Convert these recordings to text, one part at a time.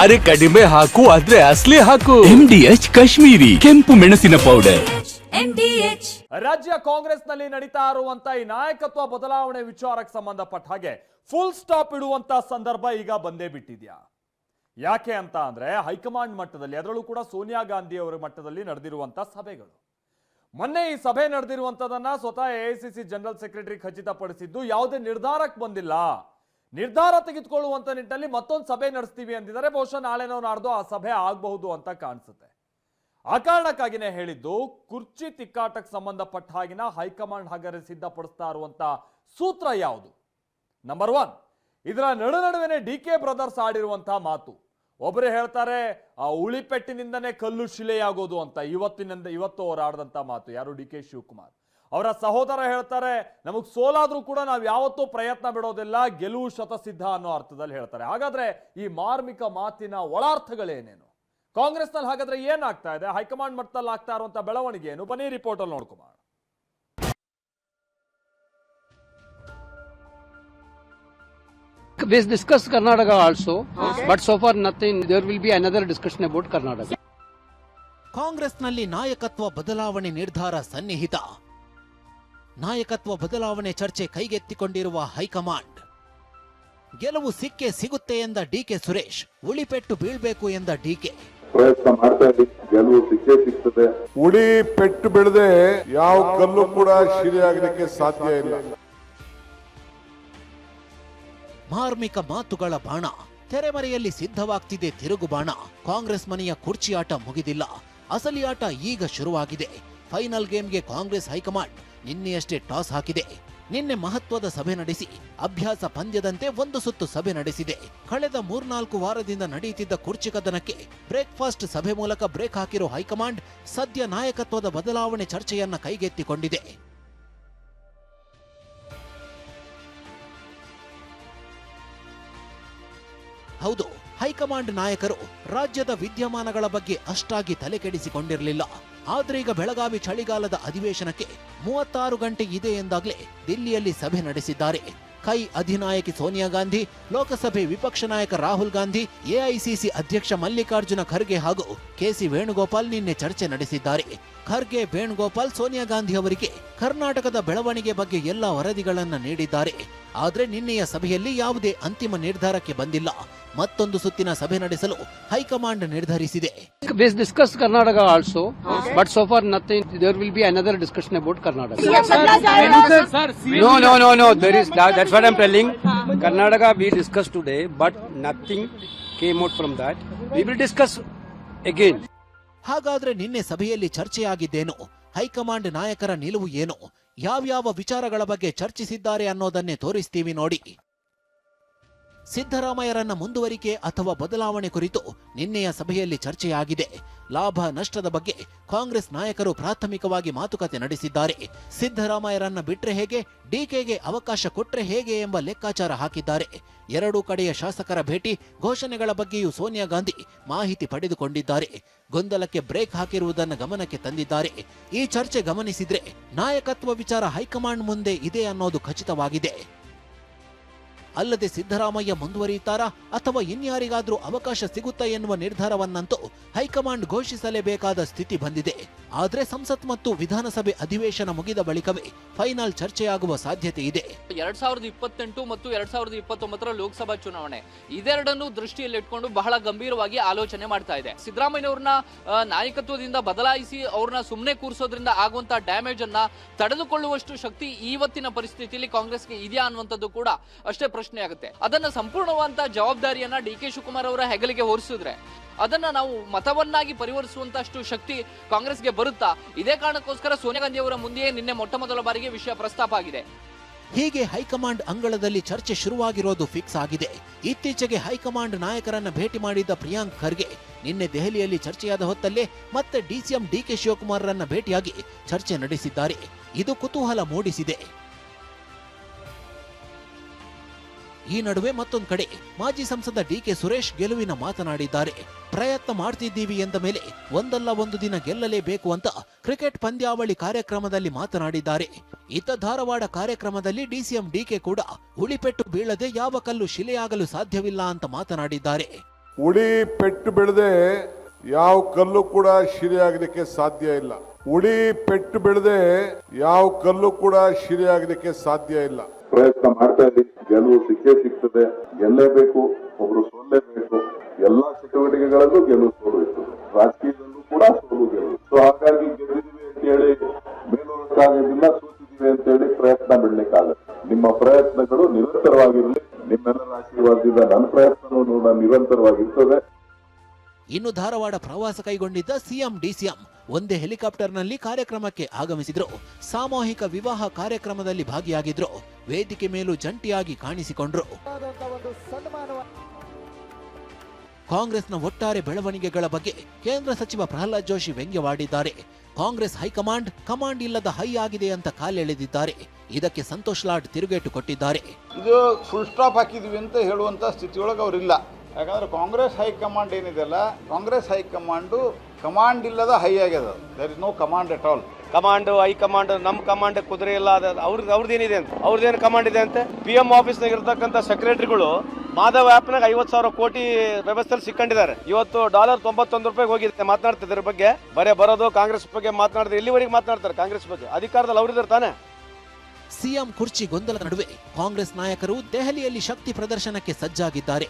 ಅರೆ ಕಡಿಮೆ ಹಾಕು ಆದ್ರೆ ಅಸ್ಲಿ ಹಾಕು. MDH ಕಾಶ್ಮೀರಿ ಕೆಂಪು ಮೆಣಸಿನ ಪೌಡರ್. ರಾಜ್ಯ ಕಾಂಗ್ರೆಸ್ನಲ್ಲಿ ನಡೀತಾ ಇರುವಂತ ಈ ನಾಯಕತ್ವ ಬದಲಾವಣೆ ವಿಚಾರಕ್ಕೆ ಸಂಬಂಧಪಟ್ಟ ಹಾಗೆ ಫುಲ್ ಸ್ಟಾಪ್ ಇಡುವಂತ ಸಂದರ್ಭ ಈಗ ಬಂದೇ ಬಿಟ್ಟಿದ್ಯಾ. ಯಾಕೆ ಅಂತ ಅಂದ್ರೆ ಹೈಕಮಾಂಡ್ ಮಟ್ಟದಲ್ಲಿ, ಅದರಲ್ಲೂ ಕೂಡ ಸೋನಿಯಾ ಗಾಂಧಿ ಅವರ ಮಟ್ಟದಲ್ಲಿ ನಡೆದಿರುವಂತ ಸಭೆಗಳು. ಮೊನ್ನೆ ಈ ಸಭೆ ನಡೆದಿರುವಂತದನ್ನ ಸ್ವತಃ AICC ಜನರಲ್ ಸೆಕ್ರೆಟರಿ ಖಚಿತಪಡಿಸಿದ್ದು, ಯಾವುದೇ ನಿರ್ಧಾರಕ್ಕೆ ಬಂದಿಲ್ಲ. ನಿರ್ಧಾರ ತೆಗೆದುಕೊಳ್ಳುವಂತ ನಿಟ್ಟಿನಲ್ಲಿ ಮತ್ತೊಂದು ಸಭೆ ನಡೆಸ್ತೀವಿ ಅಂದಿದ್ದಾರೆ. ಬಹುಶಃ ನಾಳೆನೋ ನಾಡ್ದು ಆ ಸಭೆ ಆಗಬಹುದು ಅಂತ ಕಾಣಿಸುತ್ತೆ. ಆ ಕಾರಣಕ್ಕಾಗಿನೇ ಹೇಳಿದ್ದು, ಕುರ್ಚಿ ತಿಕ್ಕಾಟಕ್ಕೆ ಸಂಬಂಧಪಟ್ಟ ಹಾಗಿನ ಹೈಕಮಾಂಡ್ ಹಾಗಾದ್ರೆ ಸಿದ್ಧಪಡಿಸ್ತಾ ಇರುವಂತ ಸೂತ್ರ ಯಾವುದು? ನಂಬರ್ 1, ಇದರ ನಡುವೆ DK ಬ್ರದರ್ಸ್ ಆಡಿರುವಂತಹ ಮಾತು. ಒಬ್ಬರು ಹೇಳ್ತಾರೆ ಉಳಿಪೆಟ್ಟಿನಿಂದನೇ ಕಲ್ಲು ಶಿಲೆಯಾಗೋದು ಅಂತ. ಇವತ್ತು ಅವರು ಆಡಿದಂತ ಮಾತು ಯಾರು? DK ಶಿವಕುಮಾರ್ ಅವರ ಸಹೋದರ ಹೇಳ್ತಾರೆ, ನಮಗ್ ಸೋಲಾದ್ರೂ ಕೂಡ ನಾವು ಯಾವತ್ತೂ ಪ್ರಯತ್ನ ಬಿಡೋದಿಲ್ಲ, ಗೆಲುವು ಶತಸಿದ್ಧ ಅನ್ನೋ ಅರ್ಥದಲ್ಲಿ ಹೇಳ್ತಾರೆ. ಹಾಗಾದ್ರೆ ಈ ಮಾರ್ಮಿಕ ಮಾತಿನ ಒಳಾರ್ಥಗಳೇನೇನು? ಕಾಂಗ್ರೆಸ್ನಲ್ಲಿ ಹಾಗಾದ್ರೆ ಏನಾಗ್ತಾ ಇದೆ? ಹೈಕಮಾಂಡ್ ಮಟ್ಟದಲ್ಲಿ ಆಗ್ತಾ ಇರುವಂತ ಬೆಳವಣಿಗೆ ಏನು? ಬನ್ನಿ ರಿಪೋರ್ಟ್ ಅಲ್ಲಿ ನೋಡ್ಕೊಂಬ. We discussed Karnataka also, but so far nothing. There will be another discussion about Karnataka. ಕಾಂಗ್ರೆಸ್ನಲ್ಲಿ ನಾಯಕತ್ವ ಬದಲಾವಣೆ ನಿರ್ಧಾರ ಸನ್ನಿಹಿತ. ನಾಯಕತ್ವ ಬದಲಾವಣೆ ಚರ್ಚೆ ಕೈಗೆತ್ತಿಕೊಂಡಿರುವ ಹೈಕಮಾಂಡ್. ಗೆಲುವು ಸಿಕ್ಕೇ ಸಿಗುತ್ತೆ ಎಂದ DK ಸುರೇಶ್, ಉಳಿಪೆಟ್ಟು ಬೀಳ್ಬೇಕು ಎಂದ DK. ಪ್ರಯತ್ನ ಮಾಡ್ತಾ ಇದ್ದೀವಿ, ಗೆಲುವು ಸಿಕ್ಕೇ ಸಿಗ್ತದೆ. ಉಳಿ ಪೆಟ್ಟು ಬಿಡದೆ ಯಾವ ಕಲ್ಲು ಕೂಡ ಶಿಲೆಯಾಗಲಿಕ್ಕೆ ಸಾಧ್ಯ ಇಲ್ಲ. ಮಾರ್ಮಿಕ ಮಾತುಗಳ ಬಾಣ. ತೆರೆಮರೆಯಲ್ಲಿ ಸಿದ್ಧವಾಗ್ತಿದೆ ತಿರುಗುಬಾಣ. ಕಾಂಗ್ರೆಸ್ ಮನೆಯ ಕುರ್ಚಿ ಆಟ ಮುಗಿದಿಲ್ಲ, ಅಸಲಿ ಆಟ ಈಗ ಶುರುವಾಗಿದೆ. ಫೈನಲ್ ಗೇಮ್ಗೆ ಕಾಂಗ್ರೆಸ್ ಹೈಕಮಾಂಡ್ ನಿನ್ನೆಯಷ್ಟೇ ಟಾಸ್ ಹಾಕಿದೆ. ನಿನ್ನೆ ಮಹತ್ವದ ಸಭೆ ನಡೆಸಿ ಅಭ್ಯಾಸ ಪಂದ್ಯದಂತೆ ಒಂದು ಸುತ್ತು ಸಭೆ ನಡೆಸಿದೆ. ಕಳೆದ 3-4 ವಾರದಿಂದ ನಡೆಯುತ್ತಿದ್ದ ಕುರ್ಚಿ ಕದನಕ್ಕೆ ಬ್ರೇಕ್ಫಾಸ್ಟ್ ಸಭೆ ಮೂಲಕ ಬ್ರೇಕ್ ಹಾಕಿರೋ ಹೈಕಮಾಂಡ್ ಸದ್ಯ ನಾಯಕತ್ವದ ಬದಲಾವಣೆ ಚರ್ಚೆಯನ್ನ ಕೈಗೆತ್ತಿಕೊಂಡಿದೆ. ಹೌದು, ಹೈಕಮಾಂಡ್ ನಾಯಕರು ರಾಜ್ಯದ ವಿದ್ಯಮಾನಗಳ ಬಗ್ಗೆ ಅಷ್ಟಾಗಿ ತಲೆಕೆಡಿಸಿಕೊಂಡಿರಲಿಲ್ಲ. ಆದ್ರೆ ಈಗ ಬೆಳಗಾವಿ ಚಳಿಗಾಲದ ಅಧಿವೇಶನಕ್ಕೆ 36 ಗಂಟೆ ಇದೆ ಎಂದಾಗಲೇ ದಿಲ್ಲಿಯಲ್ಲಿ ಸಭೆ ನಡೆಸಿದ್ದಾರೆ. ಕೈ ಅಧಿನಾಯಕಿ ಸೋನಿಯಾ ಗಾಂಧಿ, ಲೋಕಸಭೆ ವಿಪಕ್ಷ ನಾಯಕ ರಾಹುಲ್ ಗಾಂಧಿ, AICC ಅಧ್ಯಕ್ಷ ಮಲ್ಲಿಕಾರ್ಜುನ ಖರ್ಗೆ ಹಾಗೂ KC ವೇಣುಗೋಪಾಲ್ ನಿನ್ನೆ ಚರ್ಚೆ ನಡೆಸಿದ್ದಾರೆ. ಖರ್ಗೆ, ವೇಣುಗೋಪಾಲ್ ಸೋನಿಯಾ ಗಾಂಧಿ ಅವರಿಗೆ ಕರ್ನಾಟಕದ ಬೆಳವಣಿಗೆ ಬಗ್ಗೆ ಎಲ್ಲ ವರದಿಗಳನ್ನ ನೀಡಿದ್ದಾರೆ. ಆದ್ರೆ ನಿನ್ನೆಯ ಸಭೆಯಲ್ಲಿ ಯಾವುದೇ ಅಂತಿಮ ನಿರ್ಧಾರಕ್ಕೆ ಬಂದಿಲ್ಲ. ಮತ್ತೊಂದು ಸುತ್ತಿನ ಸಭೆ ನಡೆಸಲು ಹೈಕಮಾಂಡ್ ನಿರ್ಧರಿಸಿದೆ. We discussed Karnataka also, but so far nothing. There will be another discussion about Karnataka. No. There is that's what I'm telling. Karnataka we discussed today, but nothing came out from that. We will discuss again. ಹಾಗಾದ್ರೆ ನಿನ್ನೆ ಸಭೆಯಲ್ಲಿ ಚರ್ಚೆಯಾಗಿದ್ದೇನು? High command ನಾಯಕರ ನಿಲುವು ಏನು? ಯಾವ್ಯಾವ ವಿಚಾರಗಳ ಬಗ್ಗೆ ಚರ್ಚಿಸಿದ್ದಾರೆ ಅನ್ನೋದನ್ನೇ ತೋರಿಸ್ತೀವಿ ನೋಡಿ. ಸಿದ್ದರಾಮಯ್ಯರನ್ನ ಮುಂದುವರಿಕೆ ಅಥವಾ ಬದಲಾವಣೆ ಕುರಿತು ನಿನ್ನೆಯ ಸಭೆಯಲ್ಲಿ ಚರ್ಚೆಯಾಗಿದೆ. ಲಾಭ ನಷ್ಟದ ಬಗ್ಗೆ ಕಾಂಗ್ರೆಸ್ ನಾಯಕರು ಪ್ರಾಥಮಿಕವಾಗಿ ಮಾತುಕತೆ ನಡೆಸಿದ್ದಾರೆ. ಸಿದ್ದರಾಮಯ್ಯರನ್ನ ಬಿಟ್ರೆ ಹೇಗೆ, DKಗೆ ಅವಕಾಶ ಕೊಟ್ರೆ ಹೇಗೆ ಎಂಬ ಲೆಕ್ಕಾಚಾರ ಹಾಕಿದ್ದಾರೆ. ಎರಡೂ ಕಡೆಯ ಶಾಸಕರ ಭೇಟಿ, ಘೋಷಣೆಗಳ ಬಗ್ಗೆಯೂ ಸೋನಿಯಾ ಗಾಂಧಿ ಮಾಹಿತಿ ಪಡೆದುಕೊಂಡಿದ್ದಾರೆ. ಗೊಂದಲಕ್ಕೆ ಬ್ರೇಕ್ ಹಾಕಿರುವುದನ್ನು ಗಮನಕ್ಕೆ ತಂದಿದ್ದಾರೆ. ಈ ಚರ್ಚೆ ಗಮನಿಸಿದ್ರೆ ನಾಯಕತ್ವ ವಿಚಾರ ಹೈಕಮಾಂಡ್ ಮುಂದೆ ಇದೆ ಅನ್ನೋದು ಖಚಿತವಾಗಿದೆ. ಅಲ್ಲದೆ ಸಿದ್ದರಾಮಯ್ಯ ಮುಂದುವರಿಯುತ್ತಾರಾ ಅಥವಾ ಇನ್ಯಾರಿಗಾದ್ರೂ ಅವಕಾಶ ಸಿಗುತ್ತಾ ಎನ್ನುವ ನಿರ್ಧಾರವನ್ನಂತೂ ಹೈಕಮಾಂಡ್ ಘೋಷಿಸಲೇಬೇಕಾದ ಸ್ಥಿತಿ ಬಂದಿದೆ. ಆದ್ರೆ ಸಂಸತ್ ಮತ್ತು ವಿಧಾನಸಭೆ ಅಧಿವೇಶನ ಮುಗಿದ ಬಳಿಕವೇ ಫೈನಲ್ ಚರ್ಚೆಯಾಗುವ ಸಾಧ್ಯತೆ ಇದೆ. 2028 ಮತ್ತು 2029 ಲೋಕಸಭಾ ಚುನಾವಣೆ ಇದೆರಡನ್ನು ದೃಷ್ಟಿಯಲ್ಲಿಟ್ಕೊಂಡು ಬಹಳ ಗಂಭೀರವಾಗಿ ಆಲೋಚನೆ ಮಾಡ್ತಾ ಇದೆ. ಸಿದ್ದರಾಮಯ್ಯನವ್ರನ್ನ ನಾಯಕತ್ವದಿಂದ ಬದಲಾಯಿಸಿ ಅವ್ರನ್ನ ಸುಮ್ಮನೆ ಕೂರಿಸೋದ್ರಿಂದ ಆಗುವಂತ ಡ್ಯಾಮೇಜ್ ಅನ್ನ ತಡೆದುಕೊಳ್ಳುವಷ್ಟು ಶಕ್ತಿ ಇವತ್ತಿನ ಪರಿಸ್ಥಿತಿಯಲ್ಲಿ ಕಾಂಗ್ರೆಸ್ಗೆ ಇದೆಯಾ ಅನ್ನುವಂಥದ್ದು ಕೂಡ ಅಷ್ಟೇ ಪ್ರಶ್ನೆ ಆಗುತ್ತೆ. ಅದನ್ನ ಸಂಪೂರ್ಣವಾದ ಜವಾಬ್ದಾರಿಯನ್ನ DK ಶಿವಕುಮಾರ್ ಅವರ ಹೆಗಲಿಗೆ ಹೊರಿಸಿದ್ರೆ ಅದನ್ನ ನಾವು ಮತವನ್ನಾಗಿ ಪರಿವರ್ತಿಸುವಂತಷ್ಟು ಶಕ್ತಿ ಕಾಂಗ್ರೆಸ್ಗೆ ಬರುತ್ತಾ? ಇದೇ ಕಾರಣಕ್ಕೋಸ್ಕರ ಸೋನಿಯಾ ಗಾಂಧಿ ಅವರ ಮುಂದೆಯೇ ನಿನ್ನೆ ಮೊಟ್ಟಮೊದಲ ಬಾರಿಗೆ ವಿಷಯ ಪ್ರಸ್ತಾಪ ಆಗಿದೆ. ಹೀಗೆ ಹೈಕಮಾಂಡ್ ಅಂಗಳದಲ್ಲಿ ಚರ್ಚೆ ಶುರುವಾಗಿರೋದು ಫಿಕ್ಸ್ ಆಗಿದೆ. ಇತ್ತೀಚೆಗೆ ಹೈಕಮಾಂಡ್ ನಾಯಕರನ್ನ ಭೇಟಿ ಮಾಡಿದ್ದ ಪ್ರಿಯಾಂಕ್ ಖರ್ಗೆ ನಿನ್ನೆ ದೆಹಲಿಯಲ್ಲಿ ಚರ್ಚೆಯಾದ ಹೊತ್ತಲ್ಲೇ ಮತ್ತೆ DCM DK ಶಿವಕುಮಾರ್ರನ್ನ ಭೇಟಿಯಾಗಿ ಚರ್ಚೆ ನಡೆಸಿದ್ದಾರೆ. ಇದು ಕುತೂಹಲ ಮೂಡಿಸಿದೆ. ಈ ನಡುವೆ ಮತ್ತೊಂದು ಕಡೆ ಮಾಜಿ ಸಂಸದ DK ಸುರೇಶ್ ಗೆಲುವಿನ ಮಾತನಾಡಿದ್ದಾರೆ. ಪ್ರಯತ್ನ ಮಾಡ್ತಿದ್ದೀವಿ ಎಂದ ಮೇಲೆ ಒಂದಲ್ಲ ಒಂದು ದಿನ ಗೆಲ್ಲಲೇಬೇಕು ಅಂತ ಕ್ರಿಕೆಟ್ ಪಂದ್ಯಾವಳಿ ಕಾರ್ಯಕ್ರಮದಲ್ಲಿ ಮಾತನಾಡಿದ್ದಾರೆ. ಇತ್ತ ಧಾರವಾಡ ಕಾರ್ಯಕ್ರಮದಲ್ಲಿ ಡಿಸಿಎಂ ಡಿಕೆ ಕೂಡ ಉಳಿಪೆಟ್ಟು ಬೀಳದೆ ಯಾವ ಕಲ್ಲು ಶಿಲೆಯಾಗಲು ಸಾಧ್ಯವಿಲ್ಲ ಅಂತ ಮಾತನಾಡಿದ್ದಾರೆ. ಉಳಿ ಪೆಟ್ಟು ಬೆಳೆದೆ ಯಾವ ಕಲ್ಲು ಕೂಡ ಶಿಲೆಯಾಗಲಿಕ್ಕೆ ಸಾಧ್ಯ ಇಲ್ಲ. ಉಳಿ ಪೆಟ್ಟು ಬೆಳೆದೆ ಯಾವ ಕಲ್ಲು ಕೂಡ ಶಿಲೆಯಾಗಲಿಕ್ಕೆ ಸಾಧ್ಯ ಇಲ್ಲ. ಪ್ರಯತ್ನ ಮಾಡ್ತಾ ಇದ್ದೀವಿ. ಗೆಲುವು ಸಿಕ್ಕೇ ಸಿಗ್ತದೆ. ಗೆಲ್ಲೇಬೇಕು, ಒಬ್ರು ಸೋಲ್ಲೇಬೇಕು. ಎಲ್ಲಾ ಚಟುವಟಿಕೆಗಳಲ್ಲೂ ಗೆಲುವು ಸೋಲು ಇರ್ತದೆ. ರಾಜಕೀಯದಲ್ಲೂ ಕೂಡ ಸೋಲು ಗೆಲುವು. ಸೊ ಹಾಗಾಗಿ ಗೆದ್ದಿದ್ದೀವಿ ಅಂತ ಹೇಳಿ ಮೇಲೋರಕ್ಕಾಗೋದಿಲ್ಲ, ಸೋತಿದ್ದೀವಿ ಅಂತ ಹೇಳಿ ಪ್ರಯತ್ನ ಬಿಡ್ಲಿಕ್ಕಾಗಲ್ಲ. ನಿಮ್ಮ ಪ್ರಯತ್ನಗಳು ನಿರಂತರವಾಗಿರಲಿ. ನಿಮ್ಮೆಲ್ಲರ ಆಶೀರ್ವಾದದಿಂದ ನನ್ನ ಪ್ರಯತ್ನವೂ ನಿರಂತರವಾಗಿರ್ತದೆ. ಇನ್ನು ಧಾರವಾಡ ಪ್ರವಾಸ ಕೈಗೊಂಡಿದ್ದ ಸಿಎಂ ಡಿಸಿಎಂ ಒಂದೇ ಹೆಲಿಕಾಪ್ಟರ್ನಲ್ಲಿ ಕಾರ್ಯಕ್ರಮಕ್ಕೆ ಆಗಮಿಸಿದ್ರು. ಸಾಮೂಹಿಕ ವಿವಾಹ ಕಾರ್ಯಕ್ರಮದಲ್ಲಿ ಭಾಗಿಯಾಗಿದ್ರು. ವೇದಿಕೆ ಮೇಲೂ ಜಂಟಿಯಾಗಿ ಕಾಣಿಸಿಕೊಂಡ್ರು. ಕಾಂಗ್ರೆಸ್ನ ಒಟ್ಟಾರೆ ಬೆಳವಣಿಗೆಗಳ ಬಗ್ಗೆ ಕೇಂದ್ರ ಸಚಿವ ಪ್ರಹ್ಲಾದ್ ಜೋಶಿ ವ್ಯಂಗ್ಯವಾಡಿದ್ದಾರೆ. ಕಾಂಗ್ರೆಸ್ ಹೈಕಮಾಂಡ್ ಕಮಾಂಡ್ ಇಲ್ಲದ ಹೈ ಆಗಿದೆ ಅಂತ ಕಾಲೆಳೆದಿದ್ದಾರೆ. ಇದಕ್ಕೆ ಸಂತೋಷ್ ಲಾಡ್ ತಿರುಗೇಟು ಕೊಟ್ಟಿದ್ದಾರೆ. ಇದು ಫುಲ್ ಸ್ಟಾಪ್ ಹಾಕಿದ್ವಿ ಅಂತ ಹೇಳುವಂತ ಸ್ಥಿತಿಯೊಳಗೆ ಅವರಿಲ್ಲ. ಯಾಕಂದ್ರೆ ಕಾಂಗ್ರೆಸ್ ಹೈಕಮಾಂಡ್ ಏನಿದೆಯಲ್ಲ, ಕಾಂಗ್ರೆಸ್ ಹೈಕಮಾಂಡು ಕಮಾಂಡ್ ಇಲ್ಲದ ಹೈ ಆಗ್ಯದ. There is no command at all. Command high command ನಮ್ಮ ಕಮಾಂಡ್ ಕುದುರೆ ಇಲ್ಲ, ಅವ್ರದ್ದೇನಿದೆ ಅಂತ, ಅವ್ರದ್ದೇನು ಕಮಾಂಡ್ ಇದೆ ಅಂತ. PM ಆಫೀಸ್ನಾಗ ಇರ್ತಕ್ಕಂಥ ಸೆಕ್ರೆಟರಿಗಳು ಮಾಧವ್ ಆ್ಯಪ್ನಾಗ 50,000 ಕೋಟಿ ವ್ಯವಸ್ಥೆಯಲ್ಲಿ ಸಿಕ್ಕೊಂಡಿದ್ದಾರೆ. ಇವತ್ತು $91 ಹೋಗಿದೆ. ಮಾತನಾಡ್ತಿದ್ರ ಬಗ್ಗೆ ಬರೇ ಬರೋದು ಕಾಂಗ್ರೆಸ್ ಬಗ್ಗೆ ಮಾತನಾಡಿದ್ರೆ ಎಲ್ಲಿವರೆಗೆ ಮಾತನಾಡ್ತಾರೆ ಕಾಂಗ್ರೆಸ್ ಬಗ್ಗೆ? ಅಧಿಕಾರದಲ್ಲಿ ಅವರಿದ್ದಾರೆ ತಾನೆ. ಸಿಎಂ ಕುರ್ಚಿ ಗೊಂದಲದ ನಡುವೆ ಕಾಂಗ್ರೆಸ್ ನಾಯಕರು ದೆಹಲಿಯಲ್ಲಿ ಶಕ್ತಿ ಪ್ರದರ್ಶನಕ್ಕೆ ಸಜ್ಜಾಗಿದ್ದಾರೆ.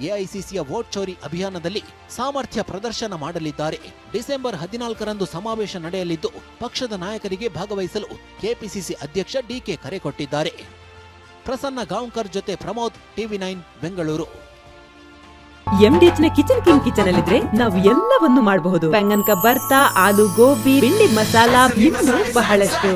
ಎಐಸಿಸಿಯ ವೋಟ್ ಚೋರಿ ಅಭಿಯಾನದಲ್ಲಿ ಸಾಮರ್ಥ್ಯ ಪ್ರದರ್ಶನ ಮಾಡಲಿದ್ದಾರೆ. ಡಿಸೆಂಬರ್ 14ರಂದು ಸಮಾವೇಶ ನಡೆಯಲಿದ್ದು ಪಕ್ಷದ ನಾಯಕರಿಗೆ ಭಾಗವಹಿಸಲು ಕೆಪಿಸಿಸಿ ಅಧ್ಯಕ್ಷ ಡಿಕೆ ಕರೆ ಕೊಟ್ಟಿದ್ದಾರೆ. ಪ್ರಸನ್ನ ಗಾಂವ್ಕರ್ ಜೊತೆ ಪ್ರಮೋದ್, TV9 ಬೆಂಗಳೂರು. MDH ನ ಕಿಚನ್ ಅಲ್ಲಿದ್ರೆ ನಾವು ಎಲ್ಲವನ್ನು ಮಾಡಬಹುದು. ಬೆಂಗನ್ ಕಾ ಭರ್ತಾ, ಆಲೂ ಗೋಬಿ, ಭಿಂಡಿ ಮಸಾಲಾ, ಇನ್ನೂ ಬಹಳಷ್ಟು.